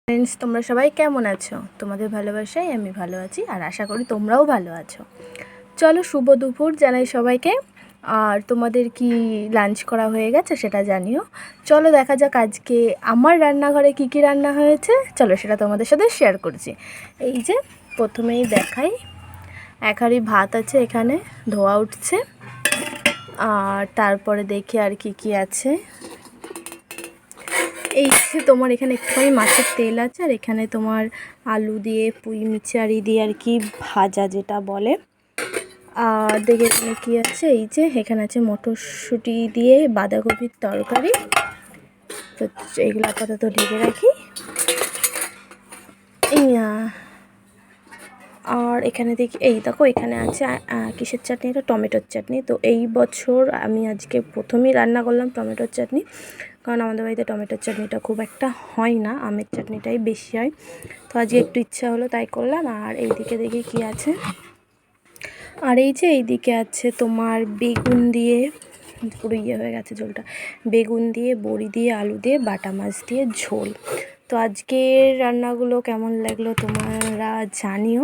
Friends, তোমরা সবাই কেমন আছো? তোমাদের ভালোবাসায় আমি ভালো আছি, আর আশা করি তোমরাও ভালো আছো। চলো, শুভ দুপুর জানাই সবাইকে। আর তোমাদের কি লাঞ্চ করা হয়ে গেছে সেটা জানিও। চলো দেখা যাক আজকে আমার রান্নাঘরে কি কি রান্না হয়েছে। চলো সেটা তোমাদের সাথে শেয়ার করছি। এই যে প্রথমেই দেখাই, এক হাঁড়ি ভাত আছে এখানে, ধোয়া উঠছে। আর তারপরে দেখি আর কি কি আছে। এই যে তোমার এখানে একটুখানি মাছের তেল আছে, আর এখানে তোমার আলু দিয়ে পুঁই মিচারি দিয়ে আর কি ভাজা যেটা বলে। আর দেখে এখানে কী আছে, এই যে এখানে আছে মটরশুঁটি দিয়ে বাঁধাকপির তরকারি। তো এইগুলো আপাতত ঢেকে রাখি। আর এখানে দেখি, এই দেখো এখানে আছে কিসের চাটনি, এটা টমেটোর চাটনি। তো এই বছর আমি আজকে প্রথমেই রান্না করলাম টমেটোর চাটনি, কারণ আমাদের বাড়িতে টমেটোর চাটনিটা খুব একটা হয় না, আমের চাটনিটাই বেশি হয়। তো আজকে একটু ইচ্ছা হলো তাই করলাম। আর এইদিকে দেখি কি আছে, আর এই যে এইদিকে আছে তোমার বেগুন দিয়ে, পুরো ইয়ে হয়ে গেছে ঝোলটা, বেগুন দিয়ে বড়ি দিয়ে আলু দিয়ে বাটা মাছ দিয়ে ঝোল। তো আজকের রান্নাগুলো কেমন লাগলো তোমরা জানিও।